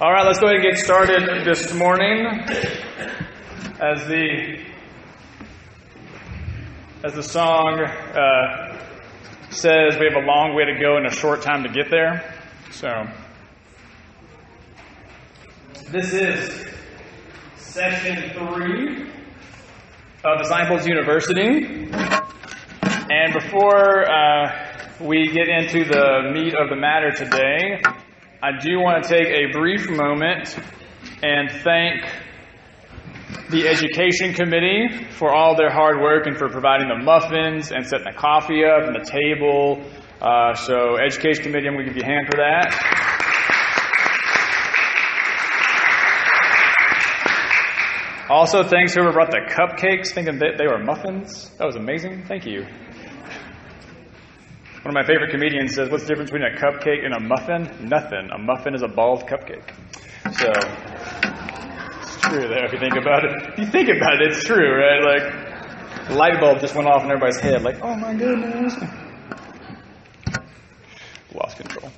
All right, let's go ahead and get started this morning. As the song says, we have a long way to go and a short time to get there. So, this is session 3 of Disciples University. And before we get into the meat of the matter today, I do want to take a brief moment and thank the Education Committee for all their hard work and for providing the muffins and setting the coffee up and the table. So, Education Committee, I'm going to give you a hand for that. Also, thanks whoever brought the cupcakes, thinking that they were muffins. That was amazing. Thank you. One of my favorite comedians says, what's the difference between a cupcake and a muffin? Nothing. A muffin is a bald cupcake. So, it's true though, if you think about it. If you think about it, it's true, right? Like, the light bulb just went off in everybody's head. Like, oh my goodness. Lost control.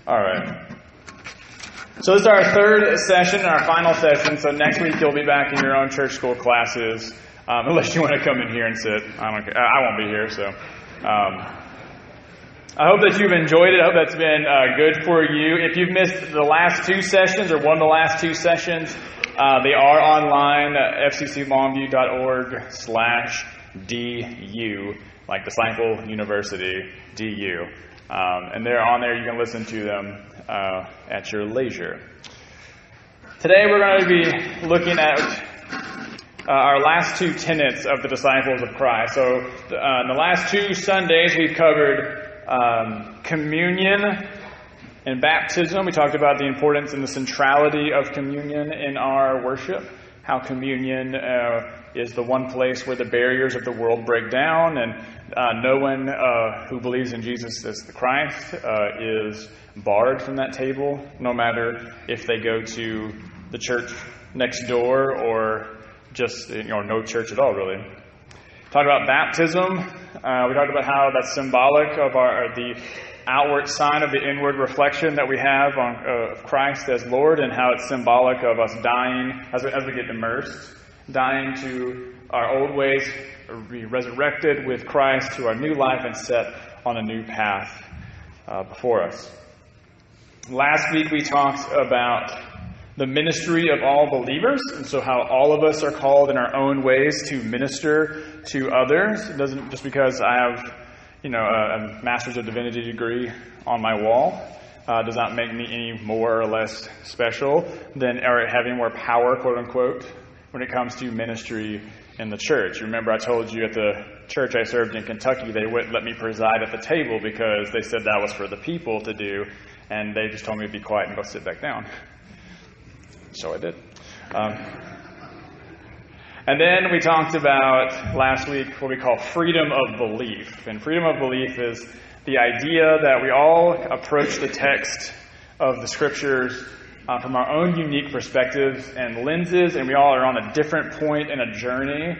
All right. So this is our third session and our final session. So next week you'll be back in your own church school classes, unless you want to come in here and sit. I don't care. I won't be here, so... I hope that you've enjoyed it. I hope that's been good for you. If you've missed the last two sessions or one of the last two sessions, they are online at fcclongview.org/DU, like Disciple University, DU. And they're on there. You can listen to them at your leisure. Today we're going to be looking at our last two tenets of the disciples of Christ. So in the last two Sundays we've covered communion and baptism. We talked about the importance and the centrality of communion in our worship. How communion is the one place where the barriers of the world break down, and no one who believes in Jesus as the Christ is barred from that table, no matter if they go to the church next door or just no church at all, really. Talked about baptism. We talked about how that's symbolic of the outward sign of the inward reflection that we have of Christ as Lord, and how it's symbolic of us dying as we get immersed, dying to our old ways, be resurrected with Christ to our new life and set on a new path before us. Last week we talked about the ministry of all believers, and so how all of us are called in our own ways to minister to others. It doesn't just because I have, a Master's of Divinity degree on my wall does not make me any more or less special than or having more power, quote unquote, when it comes to ministry in the church. Remember, I told you at the church I served in Kentucky, they wouldn't let me preside at the table because they said that was for the people to do, and they just told me to be quiet and go sit back down. So I did. And then we talked about last week what we call freedom of belief. And freedom of belief is the idea that we all approach the text of the scriptures from our own unique perspectives and lenses, and we all are on a different point in a journey,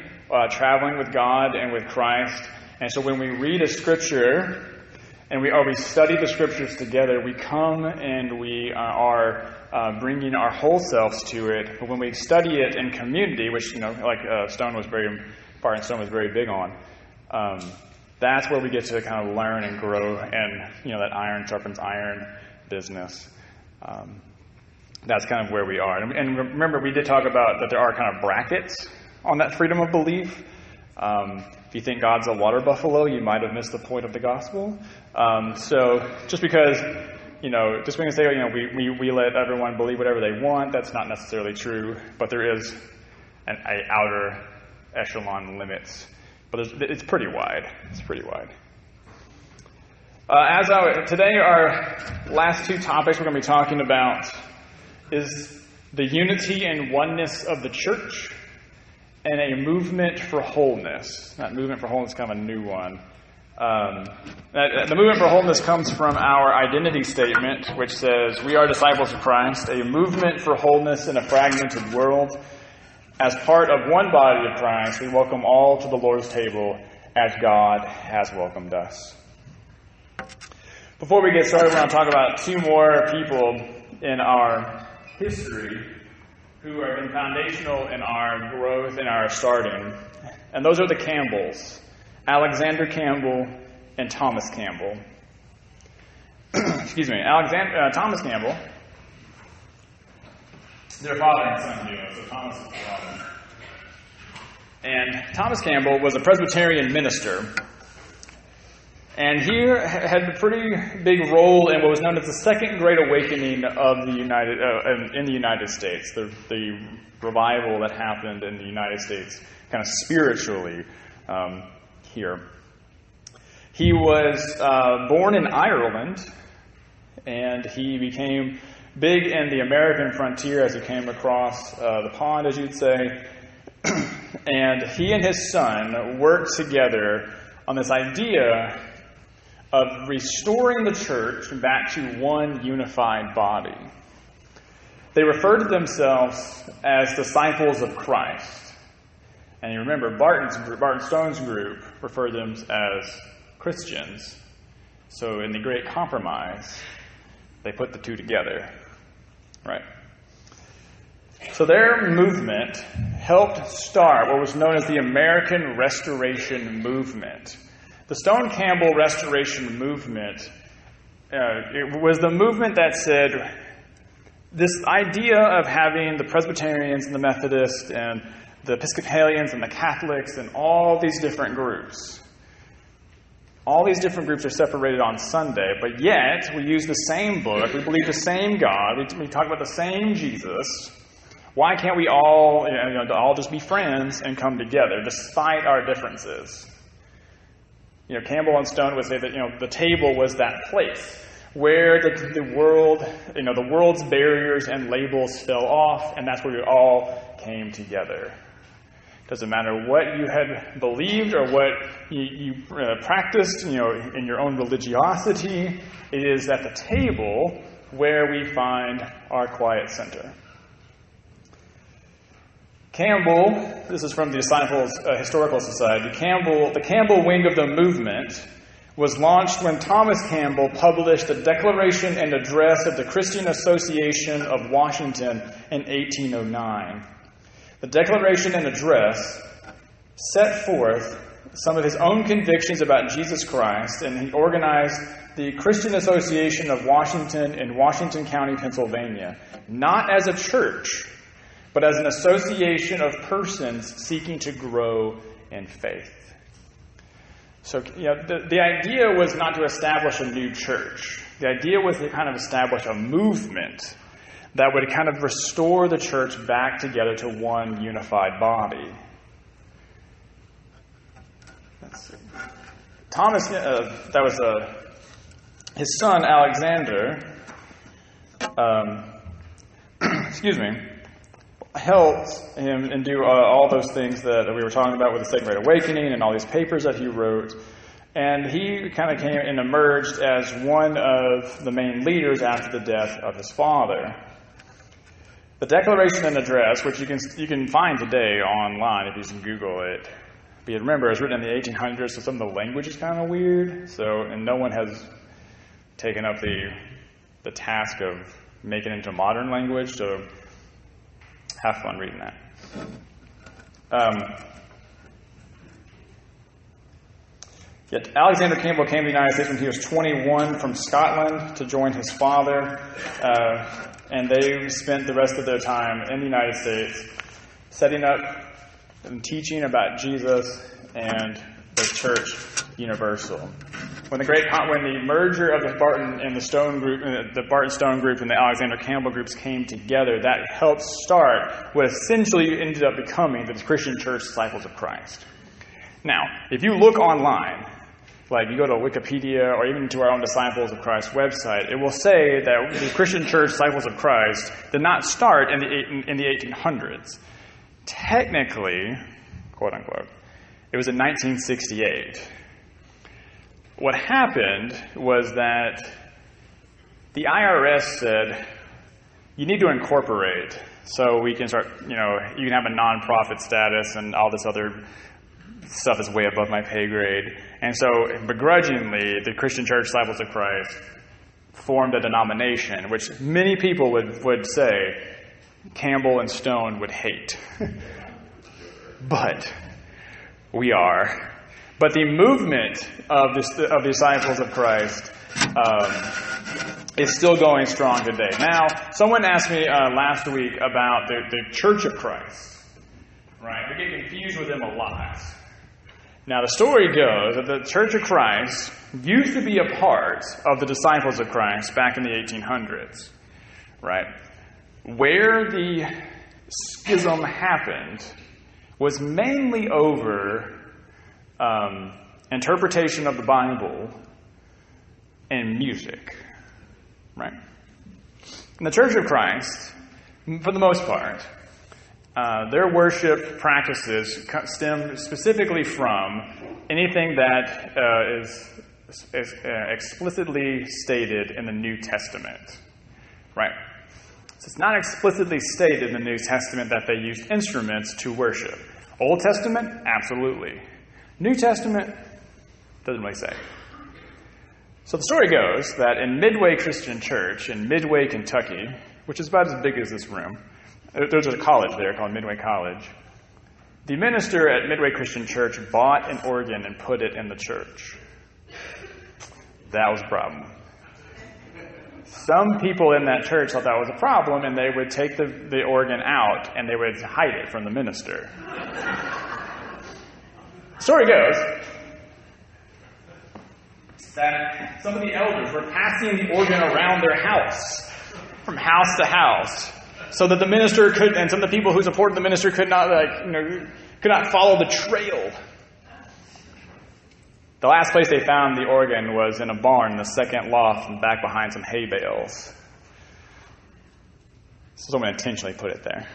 traveling with God and with Christ. And so when we read a scripture and we study the scriptures together, we come and we are bringing our whole selves to it. But when we study it in community, which Stone was very big on, that's where we get to kind of learn and grow, and that iron sharpens iron business. That's kind of where we are. And remember, we did talk about that there are kind of brackets on that freedom of belief. If you think God's a water buffalo, you might have missed the point of the gospel. So just because, just when you say, we let everyone believe whatever they want, that's not necessarily true. But there is an outer echelon limits. But it's pretty wide. It's pretty wide. Today, our last two topics we're going to be talking about is the unity and oneness of the church, and a movement for wholeness. That movement for wholeness is kind of a new one. The movement for wholeness comes from our identity statement, which says, we are disciples of Christ, a movement for wholeness in a fragmented world. As part of one body of Christ, we welcome all to the Lord's table as God has welcomed us. Before we get started, we're going to talk about two more people in our history who have been foundational in our growth and our starting. And those are the Campbells, Alexander Campbell and Thomas Campbell. Excuse me, Thomas Campbell, their father and son, so Thomas is the father. And Thomas Campbell was a Presbyterian minister. And he had a pretty big role in what was known as the Second Great Awakening of in the United States, the revival that happened in the United States, kind of spiritually here. He was born in Ireland, and he became big in the American frontier as he came across the pond, as you'd say. And he and his son worked together on this idea of restoring the church back to one unified body. They referred to themselves as disciples of Christ. And you remember, Barton Stone's group referred them as Christians. So in the Great Compromise, they put the two together. Right? So their movement helped start what was known as the American Restoration Movement. The Stone-Campbell Restoration Movement, it was the movement that said this idea of having the Presbyterians and the Methodists and the Episcopalians and the Catholics and all these different groups. All these different groups are separated on Sunday, but yet we use the same book, we believe the same God, we talk about the same Jesus. Why can't we all just be friends and come together despite our differences? Campbell and Stone would say that the table was that place where the world's barriers and labels fell off, and that's where we all came together. Doesn't matter what you had believed or what you practiced, in your own religiosity. It is at the table where we find our quiet center. Campbell, this is from the Disciples Historical Society, the Campbell wing of the movement was launched when Thomas Campbell published the Declaration and Address of the Christian Association of Washington in 1809. The Declaration and Address set forth some of his own convictions about Jesus Christ, and he organized the Christian Association of Washington in Washington County, Pennsylvania, not as a church, but as an association of persons seeking to grow in faith. So, the idea was not to establish a new church. The idea was to kind of establish a movement that would kind of restore the church back together to one unified body. Let's see. Thomas, his son Alexander, helped him and do all those things that we were talking about with the Second Great Awakening and all these papers that he wrote. And he kind of came and emerged as one of the main leaders after the death of his father. The Declaration and Address, which you can find today online if you can Google it. But you remember, it was written in the 1800s, so some of the language is kind of weird. And no one has taken up the task of making it into modern language. So have fun reading that. Yet Alexander Campbell came to the United States when he was 21 from Scotland to join his father, and they spent the rest of their time in the United States setting up and teaching about Jesus and the church universal. When the merger of the Barton and the Stone group, the Barton Stone group and the Alexander Campbell groups came together, that helped start what essentially ended up becoming the Christian Church Disciples of Christ. Now, if you look online, like you go to Wikipedia or even to our own Disciples of Christ website, it will say that the Christian Church Disciples of Christ did not start in the 1800s. Technically, quote unquote, it was in 1968. What happened was that the IRS said, you need to incorporate so we can start, you can have a nonprofit status and all this other stuff is way above my pay grade. And so, begrudgingly, the Christian Church Disciples of Christ formed a denomination, which many people would say Campbell and Stone would hate. But we are. But the movement of the disciples of Christ is still going strong today. Now, someone asked me last week about the Church of Christ. Right? We get confused with them a lot. Now, the story goes that the Church of Christ used to be a part of the disciples of Christ back in the 1800s. Right? Where the schism happened was mainly over interpretation of the Bible and music. Right? In the Church of Christ, for the most part, their worship practices stem specifically from anything that is explicitly stated in the New Testament. Right? So it's not explicitly stated in the New Testament that they used instruments to worship. Old Testament? Absolutely. New Testament? Doesn't really say. So the story goes that in Midway Christian Church in Midway, Kentucky, which is about as big as this room, there's a college there called Midway College. The minister at Midway Christian Church bought an organ and put it in the church. That was a problem. Some people in that church thought that was a problem, and they would take the organ out and they would hide it from the minister. The story goes that some of the elders were passing the organ around their house, from house to house, so that the minister could, and some of the people who supported the minister could not follow the trail. The last place they found the organ was in a barn in the second loft and back behind some hay bales. So someone intentionally put it there.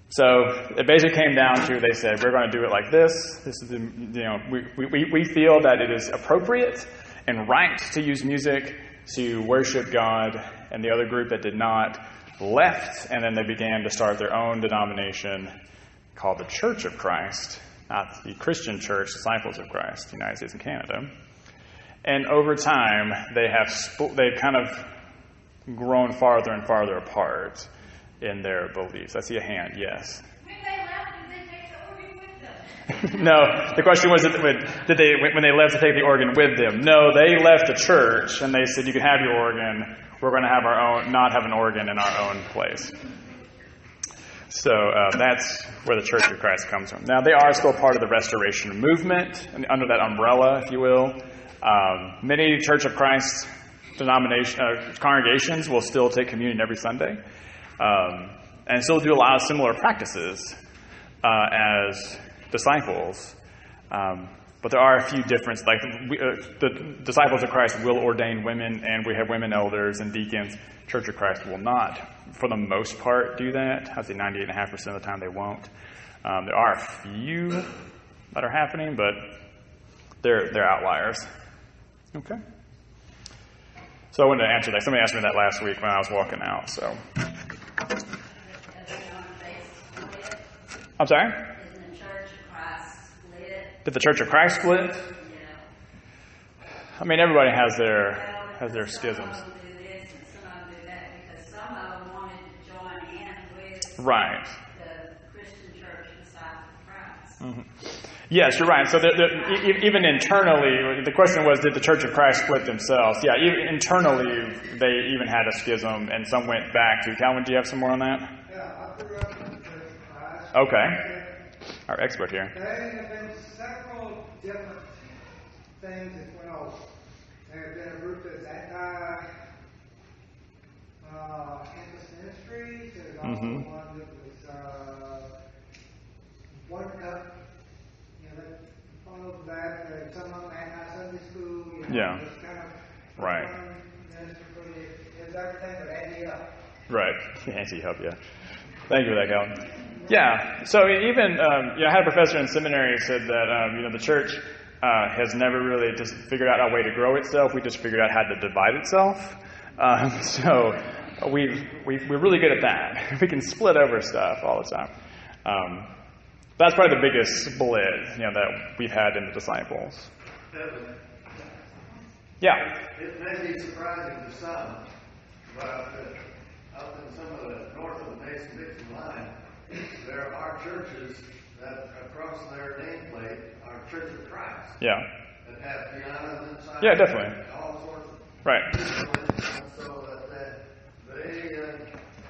So it basically came down to, they said, we're going to do it like this. This is, we feel that it is appropriate and right to use music to worship God, and the other group that did not left, and then they began to start their own denomination called the Church of Christ, not the Christian Church, Disciples of Christ, United States and Canada. And over time, they've kind of grown farther and farther apart in their beliefs. I see a hand, yes. When they left, did they take the organ with them? No, the question was, when they left to take the organ with them? No, they left the church and they said, you can have your organ. We're going to have our own, not have an organ in our own place. So that's where the Church of Christ comes from. Now, they are still part of the Restoration movement, under that umbrella, if you will. Many Church of Christ congregations will still take communion every Sunday, and still do a lot of similar practices as disciples. But there are a few differences. Like the Disciples of Christ will ordain women, and we have women elders and deacons. Church of Christ will not, for the most part, do that. I'd say 98.5% of the time they won't. There are a few that are happening, but they're outliers. Okay. So I wanted to answer that. Somebody asked me that last week when I was walking out. So, I'm sorry? Isn't the Church of Christ split? Did the Church of Christ split? Yeah. I mean, everybody has their schisms. Some of them do this and some of them do that because some of them wanted to join in with Right. the Christian Church Disciples of Christ. Mm-hmm. Yes, you're right. So even internally, the question was, did the Church of Christ split themselves? Yeah, even internally, they even had a schism, and some went back to... Calvin, do you have some more on that? Yeah, I grew up in the Church of Christ. Okay. Our expert here. There have been several different things that went on. There have been a group that's anti-campus ministries. There's also one that was one cup. Followed that. Some of them anti-Sunday school. Yeah. Just kind of Right. Is everything but Andy up. Right. Anti-hub, yeah. Thank you for that, Calvin. Yeah. So even, I had a professor in seminary who said that, the church has never really just figured out a way to grow itself. We just figured out how to divide itself. So we're really good at that. We can split over stuff all the time. That's probably the biggest split, that we've had in the disciples. Yeah. It may be surprising to some, but up in some of the north of the Mason-Dixon line, there are churches that across their nameplate are Church of Christ. Yeah. That have pianos inside. Yeah, definitely. All sorts of Right. instruments, so that they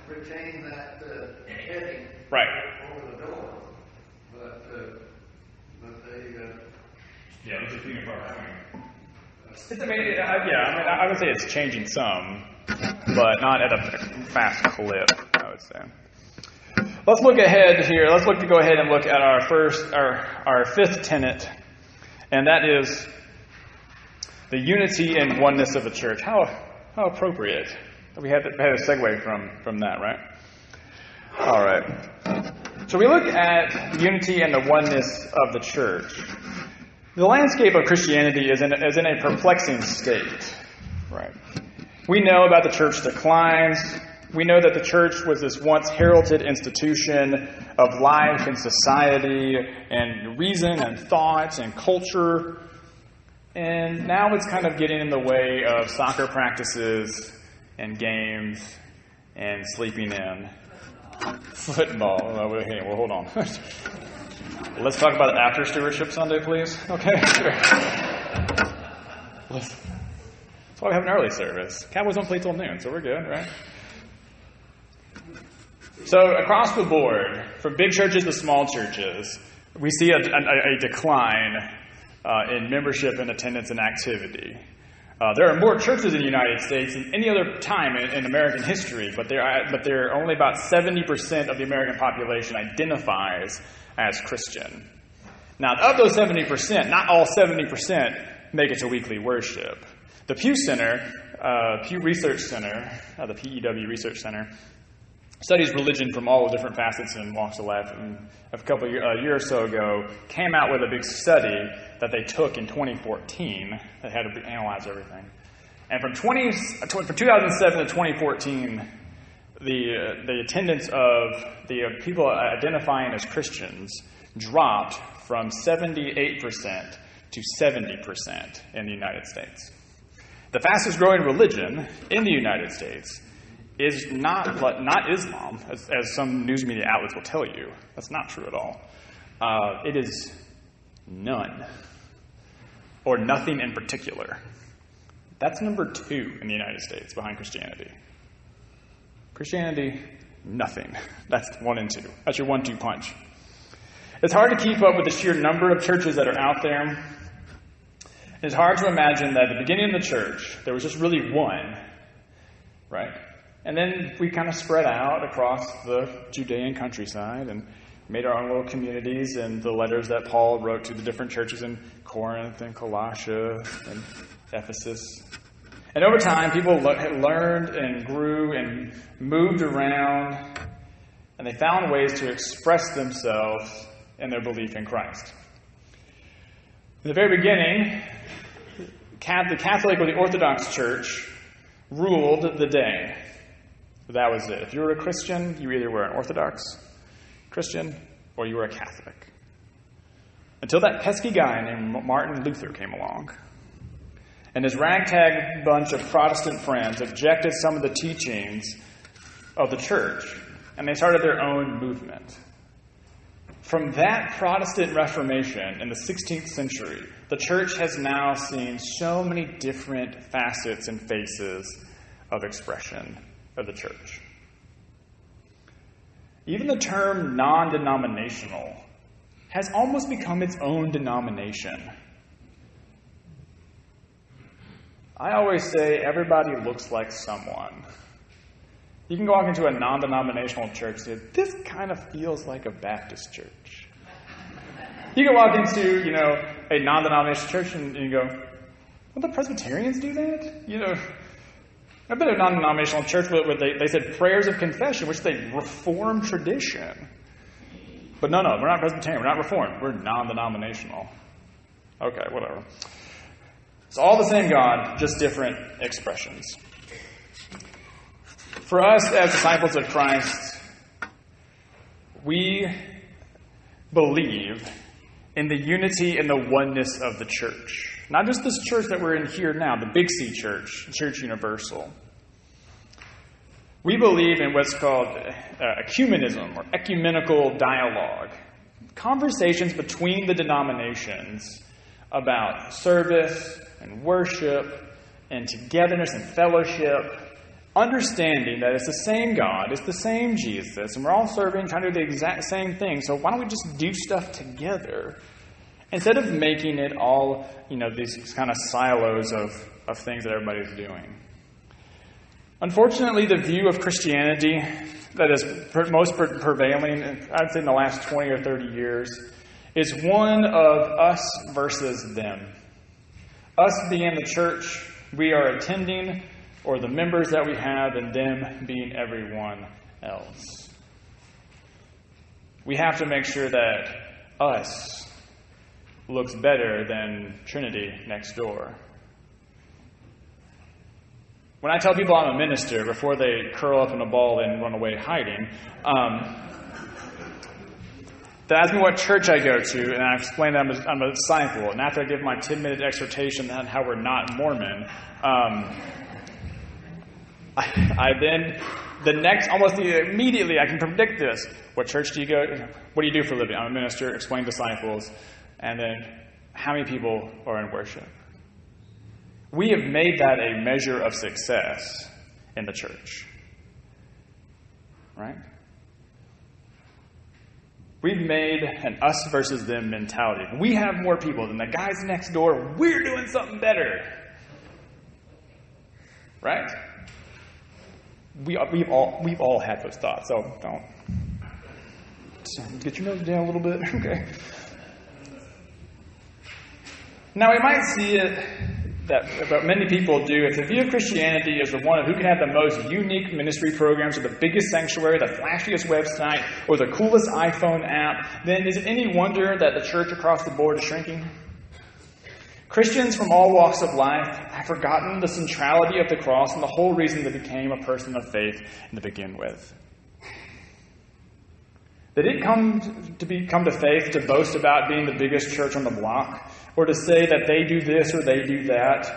retain that heading Right. over the door. But they Yeah, there's a few It's amazing. I would say it's changing some, but not at a fast clip, I would say. Let's look ahead here. Let's go ahead and look at our fifth tenet, and that is the unity and oneness of the church. How appropriate. We had a segue from that, right? All right. So we look at unity and the oneness of the church. The landscape of Christianity is in a perplexing state, right? We know about the church declines. We know that the church was this once heralded institution of life and society and reason and thought and culture. And now it's kind of getting in the way of soccer practices and games and sleeping in. Football. Okay, well, hold on. Let's talk about after Stewardship Sunday, please. Okay, sure. That's why we have an early service. Cowboys don't play till noon, so we're good, right? So across the board, from big churches to small churches, we see a decline in membership and attendance and activity. There are more churches in the United States than any other time in American history, but there are only about 70% of the American population identifies as Christian. Now, of those 70%, not all 70% make it to weekly worship. The Pew Research Center, the PEW Research Center, studies religion from all the different facets and walks of life. And a year or so ago, came out with a big study that they took in 2014 that had to analyze everything. And from 2007 to 2014, the attendance of the people identifying as Christians dropped from 78% to 70% in the United States. The fastest growing religion in the United States is not Islam, as some news media outlets will tell you. That's not true at all. It is none, or nothing in particular. That's number 2 in the United States behind Christianity. Christianity, nothing. That's 1 and 2. That's your 1-2 punch. It's hard to keep up with the sheer number of churches that are out there. It's hard to imagine that at the beginning of the church, there was just really one, right? And then we kind of spread out across the Judean countryside and made our own little communities and the letters that Paul wrote to the different churches in Corinth and Colossia and Ephesus. And over time, people learned and grew and moved around, and they found ways to express themselves in their belief in Christ. In the very beginning, the Catholic or the Orthodox Church ruled the day. That was it. If you were a Christian, you either were an Orthodox Christian or you were a Catholic. Until that pesky guy named Martin Luther came along. And his ragtag bunch of Protestant friends objected some of the teachings of the church, and they started their own movement. From that Protestant Reformation in the 16th century, the church has now seen so many different facets and faces of expression of the church. Even the term non-denominational has almost become its own denomination. I always say everybody looks like someone. You can walk into a non-denominational church and say, this kind of feels like a Baptist church. You can walk into, a non-denominational church and you go, well, the Presbyterians do that? I've been to a non-denominational church where they said prayers of confession, which is a Reformed tradition. But no, we're not Presbyterian, we're not Reformed, we're non-denominational. Okay, whatever. It's all the same God, just different expressions. For us as disciples of Christ, we believe in the unity and the oneness of the church. Not just this church that we're in here now, the Big C Church, Church Universal. We believe in what's called ecumenism, or ecumenical dialogue. Conversations between the denominations about service and worship and togetherness and fellowship, understanding that it's the same God, it's the same Jesus, and we're all serving, trying to do the exact same thing. So why don't we just do stuff together instead of making it all, these kind of silos of things that everybody's doing? Unfortunately, the view of Christianity that is most prevailing, I'd say in the last 20 or 30 years, is one of us versus them. Us being the church we are attending, or the members that we have, and them being everyone else. We have to make sure that us looks better than Trinity next door. When I tell people I'm a minister, before they curl up in a ball and run away hiding, they ask me what church I go to, and I explain that I'm a disciple. And after I give my 10-minute exhortation on how we're not Mormon, immediately I can predict this. What church do you go to? What do you do for a living? I'm a minister. Explain disciples. And then how many people are in worship? We have made that a measure of success in the church. Right? We've made an us versus them mentality. We have more people than the guys next door. We're doing something better. Right? We've all had those thoughts, so don't get your nose down a little bit. Okay. Now we might see it that many people do. If the view of Christianity is the one of who can have the most unique ministry programs, or the biggest sanctuary, the flashiest website, or the coolest iPhone app, then is it any wonder that the church across the board is shrinking? Christians from all walks of life have forgotten the centrality of the cross and the whole reason they became a person of faith to begin with. They didn't come to faith to boast about being the biggest church on the block, or to say that they do this or they do that.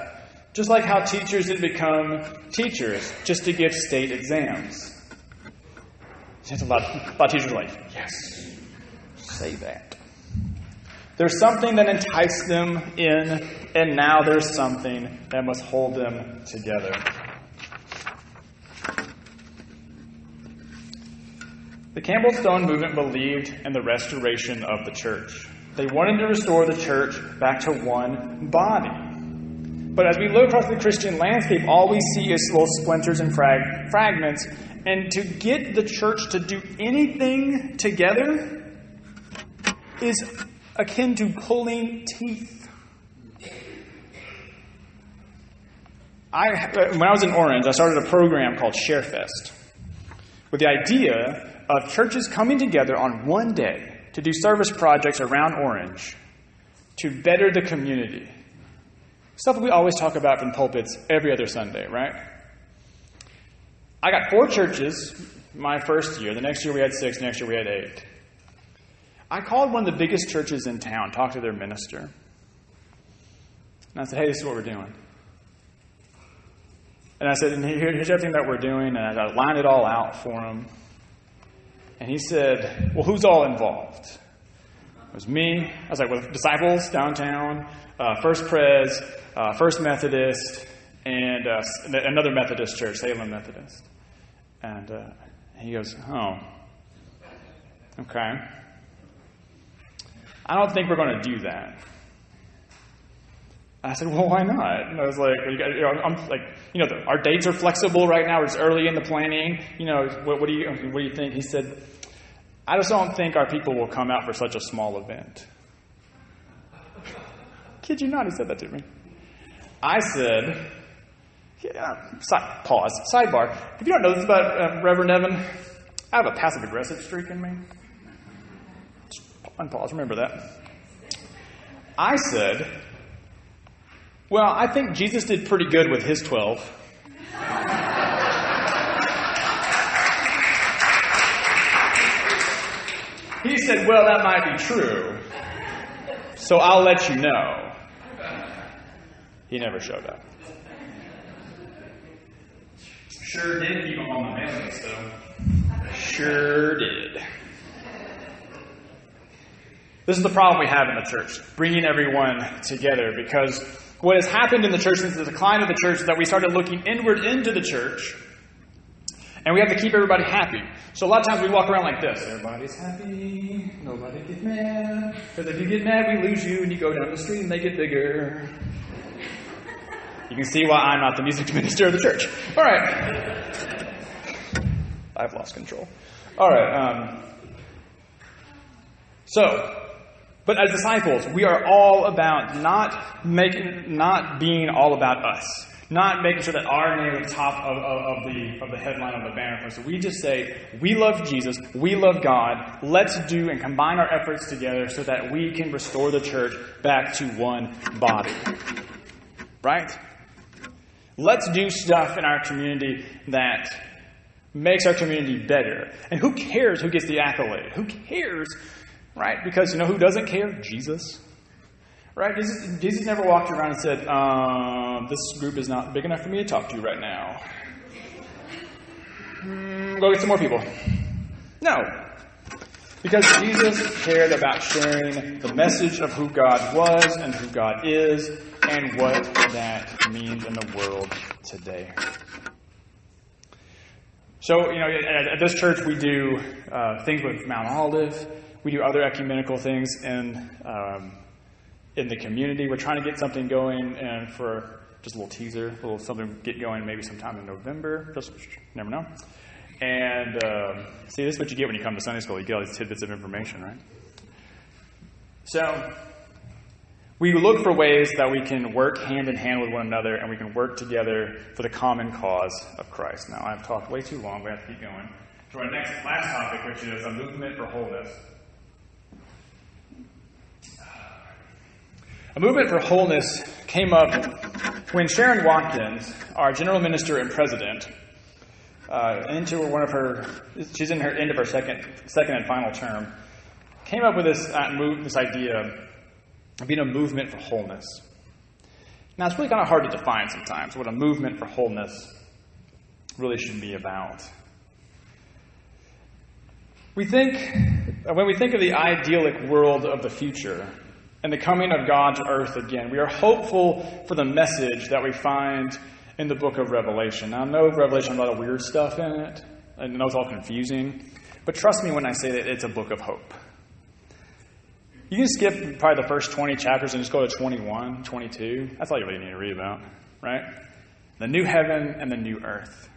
Just like how teachers didn't become teachers just to give state exams. A lot of teachers are like, yes, say that. There's something that enticed them in, and now there's something that must hold them together. The Campbell Stone movement believed in the restoration of the church. They wanted to restore the church back to one body. But as we look across the Christian landscape, all we see is little splinters and fragments. And to get the church to do anything together is akin to pulling teeth. When I was in Orange, I started a program called ShareFest, with the idea of churches coming together on one day to do service projects around Orange to better the community. Stuff that we always talk about from pulpits every other Sunday, right? I got 4 churches my first year. The next year we had 6. Next year we had 8. I called one of the biggest churches in town, talked to their minister. And I said, hey, this is what we're doing. And I said, and here's everything that we're doing. And I lined it all out for him. And he said, well, who's all involved? It was me. I was like, well, Disciples downtown, First Pres, First Methodist, and another Methodist church, Salem Methodist. And he goes, oh, okay. I don't think we're going to do that. I said, well, why not? And I was like, I'm like, our dates are flexible right now. It's early in the planning. What do you think? He said, I just don't think our people will come out for such a small event. Kid you not, he said that to me. I said, pause, sidebar. If you don't know this about Reverend Evan, I have a passive-aggressive streak in me. Unpause, remember that. I said, well, I think Jesus did pretty good with his 12. He said, well, that might be true, so I'll let you know. He never showed up. Sure did keep him on my mailing list, though. Sure did. This is the problem we have in the church, bringing everyone together, because what has happened in the church since the decline of the church is that we started looking inward into the church, and we have to keep everybody happy. So a lot of times we walk around like this. Everybody's happy. Nobody gets mad. Because if you get mad, we lose you, and you go down the street and make it bigger. You can see why I'm not the music minister of the church. All right. I've lost control. All right. But as disciples, we are all about not being all about us. Not making sure that our name is top of the headline of the banner. So we just say, we love Jesus, we love God, let's do and combine our efforts together so that we can restore the church back to one body. Right? Let's do stuff in our community that makes our community better. And who cares who gets the accolade? Who cares? Right? Because you know who doesn't care? Jesus. Right? Jesus never walked around and said, this group is not big enough for me to talk to right now. Go get some more people. No. Because Jesus cared about sharing the message of who God was and who God is and what that means in the world today. So, at this church we do things with Mount Olive. We do other ecumenical things in the community. We're trying to get something going, and for just a little teaser, a little something get going maybe sometime in November. Just never know. And see, this is what you get when you come to Sunday school. You get all these tidbits of information, right? So we look for ways that we can work hand in hand with one another, and we can work together for the common cause of Christ. Now, I've talked way too long. We have to keep going to our last topic, which is a movement for wholeness. A movement for wholeness came up when Sharon Watkins, our general minister and president, she's in her end of her second and final term, came up with this idea of being a movement for wholeness. Now, it's really kind of hard to define sometimes what a movement for wholeness really should be about. When we think of the idyllic world of the future, and the coming of God to earth again, we are hopeful for the message that we find in the book of Revelation. Now, I know Revelation has a lot of weird stuff in it, and I know it's all confusing, but trust me when I say that it's a book of hope. You can skip probably the first 20 chapters and just go to 21, 22. That's all you really need to read about, right? The new heaven and the new earth.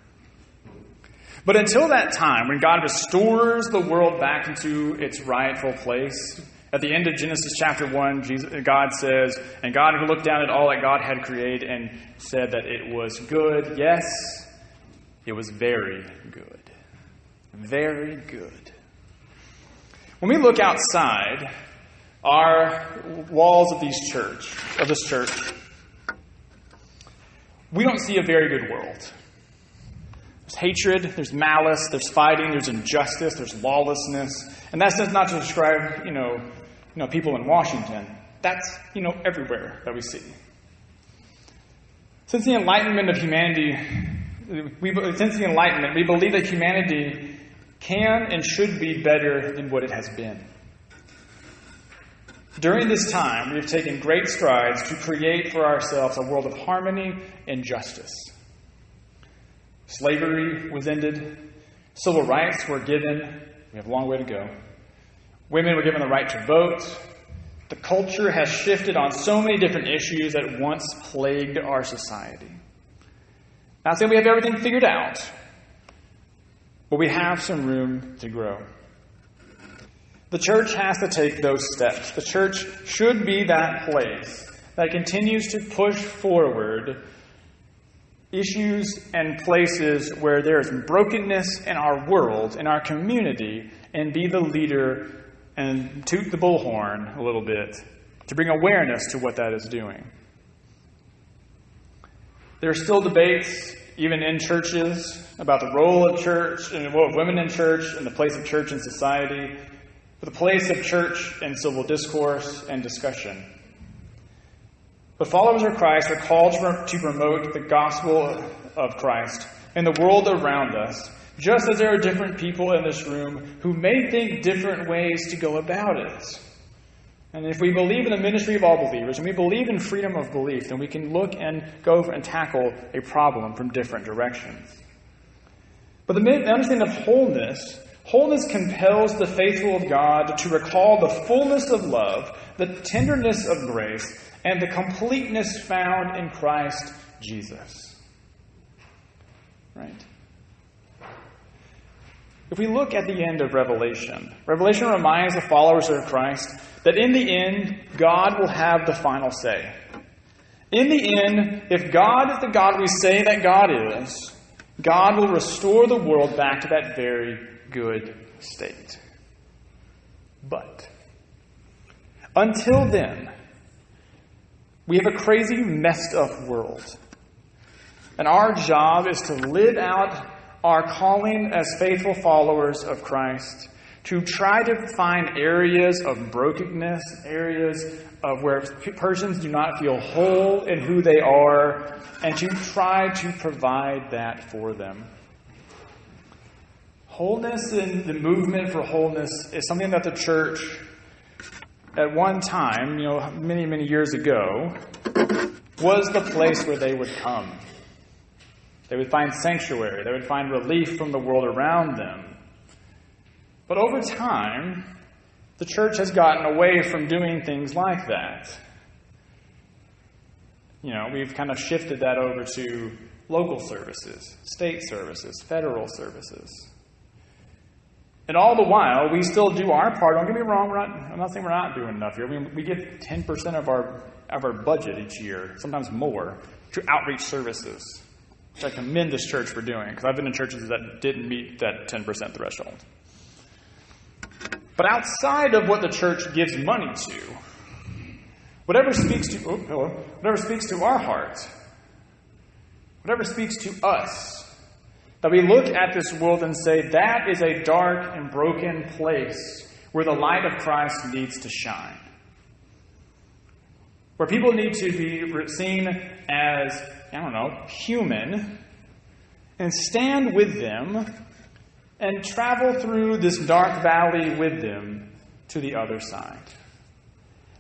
But until that time, when God restores the world back into its rightful place, at the end of Genesis chapter 1, God says, and God looked down at all that God had created and said that it was good. Yes, it was very good. Very good. When we look outside our walls of this church, we don't see a very good world. There's hatred, there's malice, there's fighting, there's injustice, there's lawlessness. And that's not to describe, people in Washington. That's, everywhere that we see. Since the Enlightenment, we believe that humanity can and should be better than what it has been. During this time, we have taken great strides to create for ourselves a world of harmony and justice. Slavery was ended. Civil rights were given. We have a long way to go. Women were given the right to vote. The culture has shifted on so many different issues that once plagued our society. Not saying we have everything figured out, but we have some room to grow. The church has to take those steps. The church should be that place that continues to push forward issues and places where there is brokenness in our world, in our community, and be the leader and toot the bullhorn a little bit to bring awareness to what that is doing. There are still debates, even in churches, about the role of church and the role of women in church and the place of church in society, the place of church in civil discourse and discussion. But followers of Christ are called to promote the gospel of Christ in the world around us, just as there are different people in this room who may think different ways to go about it. And if we believe in the ministry of all believers, and we believe in freedom of belief, then we can look and go and tackle a problem from different directions. But the understanding of wholeness compels the faithful of God to recall the fullness of love, the tenderness of grace, and the completeness found in Christ Jesus. Right? If we look at the end of Revelation reminds the followers of Christ that in the end, God will have the final say. In the end, if God is the God we say that God is, God will restore the world back to that very good state. But until then, we have a crazy, messed up world. And our job is to live out our calling as faithful followers of Christ, to try to find areas of brokenness, areas of where persons do not feel whole in who they are, and to try to provide that for them. Wholeness and the movement for wholeness is something that the church, at one time, many, many years ago, was the place where they would come. They would find sanctuary. They would find relief from the world around them. But over time, the church has gotten away from doing things like that. We've kind of shifted that over to local services, state services, federal services. And all the while, we still do our part. Don't get me wrong, I'm not saying we're not doing enough here. We give 10% of our budget each year, sometimes more, to outreach services, which I commend this church for doing, because I've been in churches that didn't meet that 10% threshold. But outside of what the church gives money to, whatever speaks to our heart, whatever speaks to us, that we look at this world and say, that is a dark and broken place where the light of Christ needs to shine. Where people need to be seen as, human, and stand with them and travel through this dark valley with them to the other side.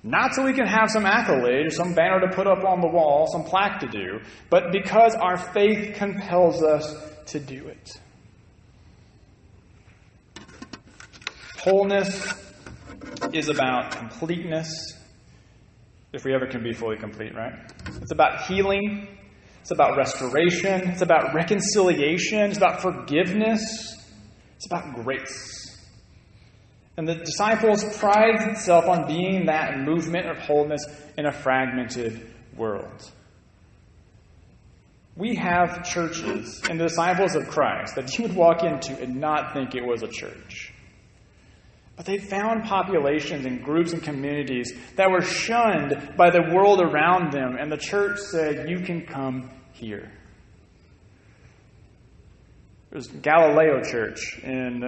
Not so we can have some accolade or some banner to put up on the wall, some plaque to do, but because our faith compels us to do it. Wholeness is about completeness, if we ever can be fully complete, right? It's about healing. It's about restoration. It's about reconciliation. It's about forgiveness. It's about grace. And the disciples pride itself on being that movement of wholeness in a fragmented world. We have churches and the disciples of Christ that you would walk into and not think it was a church. But they found populations and groups and communities that were shunned by the world around them, and the church said, you can come here. There's Galileo Church in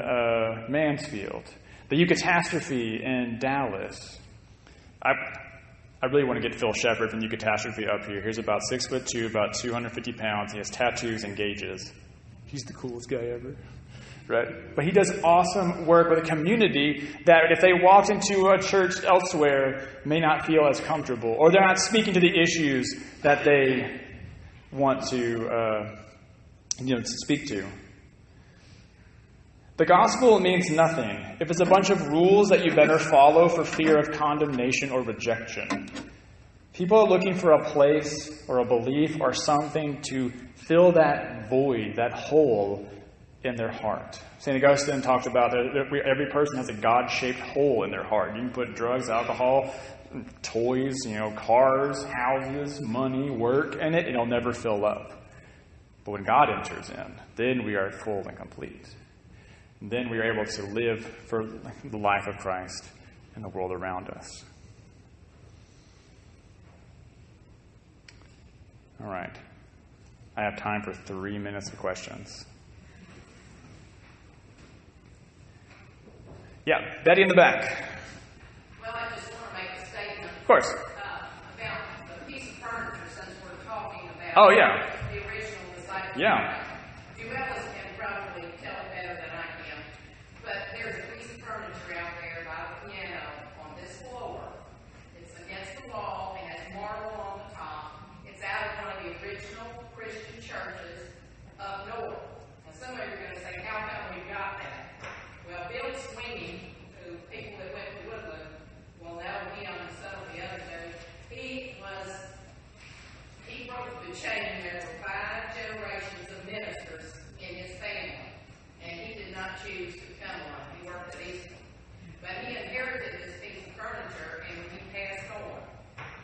Mansfield, the Eucatastrophe in Dallas. I really want to get Phil Shepard from Eucatastrophe up here. He's about 6'2", about 250 pounds. He has tattoos and gauges. He's the coolest guy ever. Right? But he does awesome work with a community that if they walked into a church elsewhere may not feel as comfortable, or they're not speaking to the issues that they want to speak to. The gospel means nothing if it's a bunch of rules that you better follow for fear of condemnation or rejection. People are looking for a place or a belief or something to fill that void, that hole in their heart. St. Augustine talks about that every person has a God-shaped hole in their heart. You can put drugs, alcohol, toys, cars, houses, money, work in it. It'll never fill up. But when God enters in, then we are full and complete. And then we are able to live for the life of Christ in the world around us. All right. I have time for 3 minutes of questions. Yeah, Betty in the back. Well, I just want to make a statement. Of course. About the piece of Oh, yeah. The original disciples. Yeah. Duellas can probably tell it better than I can. But there's a piece of furniture out there by the piano on this floor. It's against the wall and has marble on the top. It's out of one of the original Christian churches up north. And some of you are going to say, how come we got that? Well, Billy Sweeney, who people that went to Woodland will know him and some of the others know, he broke the chain. There were 5 generations of ministers in his family, and he did not choose to become one. He worked at Eastman. But he inherited this piece of furniture, and when he passed on,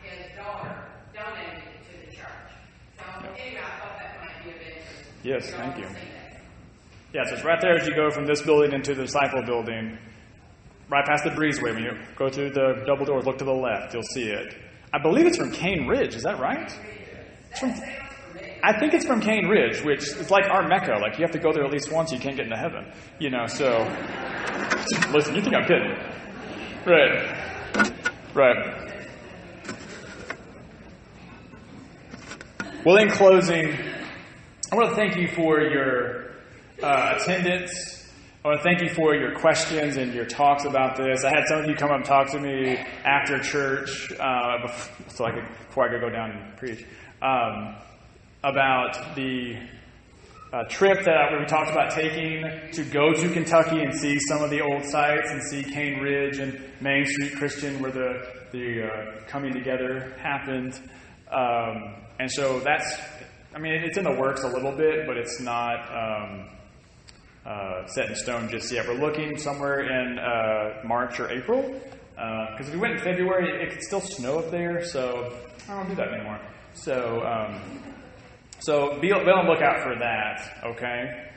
his daughter donated it to the church. So anyway, I thought that might be of interest. Yes, thank you. Yeah, so it's right there as you go from this building into the Disciple building, right past the breezeway. When you go through the double doors, look to the left, you'll see it. I believe it's from Cane Ridge. Is that right? I think it's from Cane Ridge, which is like our Mecca. Like, you have to go there at least once, you can't get into heaven. You know, so... Listen, you think I'm kidding. Right. Well, in closing, I want to thank you for your attendance. I want to thank you for your questions and your talks about this. I had some of you come up and talk to me after church, before I could go down and preach, about the trip that we talked about taking to go to Kentucky and see some of the old sites and see Cane Ridge and Main Street Christian where the coming together happened. And so it's in the works a little bit, but it's not... set in stone just yet. We're looking somewhere in March or April, because if we went in February, it could still snow up there, so I don't do that anymore. So be on the lookout for that, okay?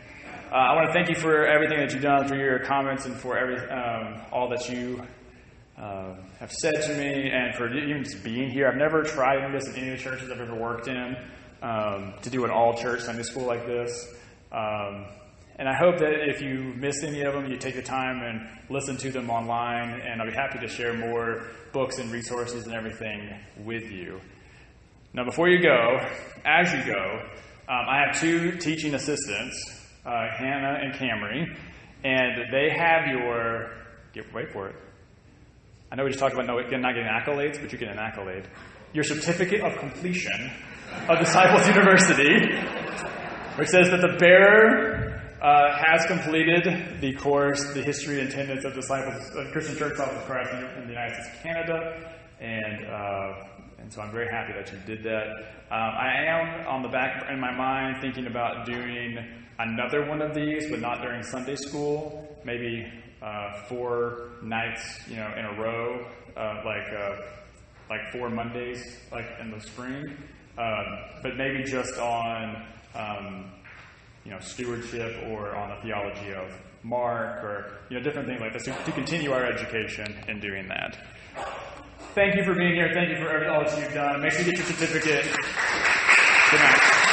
I want to thank you for everything that you've done, for your comments, and for all that you have said to me, and for even just being here. I've never tried this in any of the churches I've ever worked in, to do an all-church Sunday school like this. And I hope that if you miss any of them, you take the time and listen to them online, and I'll be happy to share more books and resources and everything with you. Now, before you go, as you go, I have 2 teaching assistants, Hannah and Camry, and they have wait for it. I know we just talked about not getting accolades, but you get an accolade. Your certificate of completion of Disciples University, which says that the bearer has completed the course, The History and Tenets of Disciples of Christian Church Disciples of Christ in the United States and Canada, and so I'm very happy that you did that. I am on the back in my mind thinking about doing another one of these, but not during Sunday school. Maybe 4 nights, in a row, like 4 Mondays, like in the spring, but maybe just on. Stewardship, or on the theology of Mark, or different things like this, to continue our education in doing that. Thank you for being here. Thank you for all that you've done. Make sure you get your certificate. Good night.